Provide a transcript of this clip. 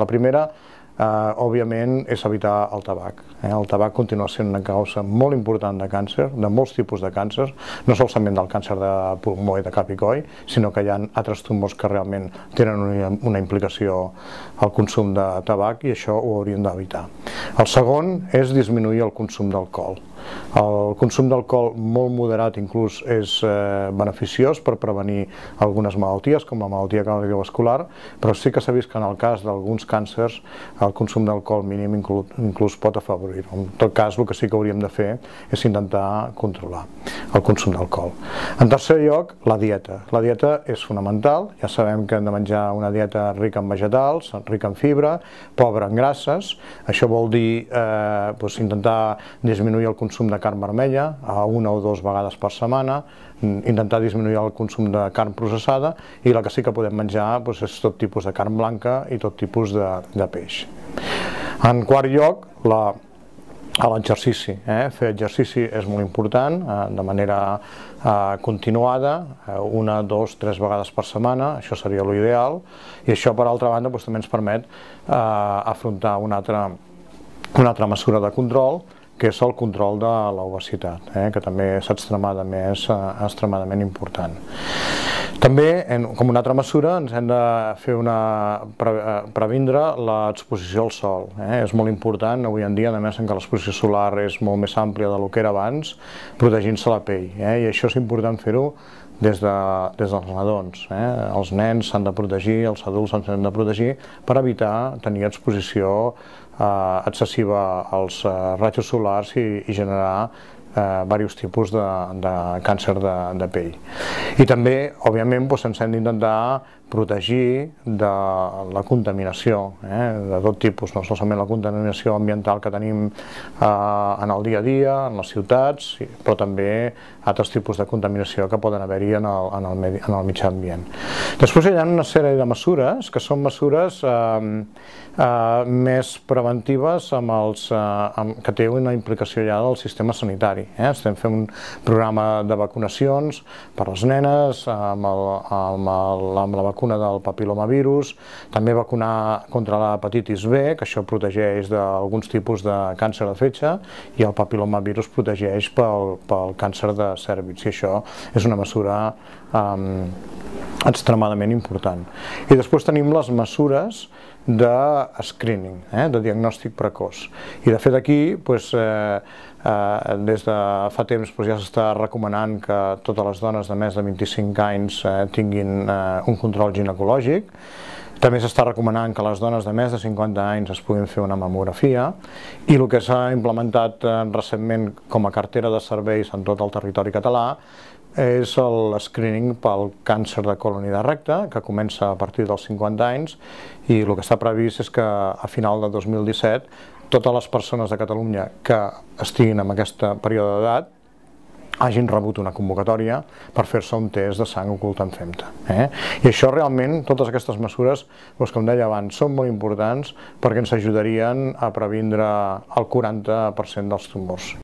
La primera, òbviament, és evitar el tabac. El tabac continua sent una causa molt important de càncer, de molts tipus de càncer, no solament del càncer de pulmó i de cap i coll, sinó que hi ha altres tumors que realment tenen una implicació al consum de tabac i això ho hauríem d'evitar. El segon és disminuir el consum d'alcohol. El consum d'alcohol molt moderat inclús és beneficiós per prevenir algunes malalties, com la malaltia cardiovascular, però sí que s'ha vist que en el cas d'alguns càncers el consum d'alcohol mínim inclús pot afavorir-ho. En tot cas, el que sí que hauríem de fer és intentar controlar el consum d'alcohol. En tercer lloc, la dieta. La dieta és fonamental, ja sabem que hem de menjar una dieta rica en vegetals, rica en fibra, pobra en grasses. Això vol dir intentar disminuir el consum de carn vermella a 1 o 2 vegades per setmana, intentar disminuir el consum de carn processada i la que sí que podem menjar és tot tipus de carn blanca i tot tipus de peix. En quart lloc, l'exercici. Fer exercici és molt important, de manera continuada, 1, 2, 3 vegades per setmana, això seria l'ideal, i això, per altra banda, també ens permet afrontar una altra mesura de control, que és el control de l'obesitat, que també és extremadament important. També, com una altra mesura, ens hem de previndre l'exposició al sol. És molt important, avui en dia, a més, que l'exposició solar és molt més àmplia del que era abans, protegint-se la pell. I això és important fer-ho des dels nadons. Els nens s'han de protegir, els adults s'han de protegir per evitar tenir exposició excessiva als rajos solars i generar diversos tipus de càncer de pell. I també, òbviament, ens hem d'intentar protegir de la contaminació, de tot tipus, no solament la contaminació ambiental que tenim en el dia a dia, en les ciutats, però també altres tipus de contaminació que poden haver-hi en el mitjà ambient. Després hi ha una sèrie de mesures que són mesures més preventives que té una implicació ja del sistema sanitari. Estem fent un programa de vacunacions per a les nenes amb la vacuna del papil·lomavirus, també vacunar contra l'hepatitis B, que això protegeix d'alguns tipus de càncer de fetge, i el papil·lomavirus protegeix pel càncer de cèrvix, i això és una mesura extremadament important. I després tenim les mesures de screening, de diagnòstic precoç. I de fet aquí, des de fa temps ja s'està recomanant que totes les dones de més de 25 anys tinguin un control ginecològic. També s'està recomanant que les dones de més de 50 anys es puguin fer una mamografia, i el que s'ha implementat recentment com a cartera de serveis en tot el territori català és el screening pel càncer de còlon i de recte, que comença a partir dels 50 anys, i el que està previst és que a final de 2017 totes les persones de Catalunya que estiguin en aquest període d'edat hagin rebut una convocatòria per fer-se un test de sang ocult en femta. I això realment, totes aquestes mesures, com deia abans, són molt importants perquè ens ajudarien a previndre el 40% dels tumors.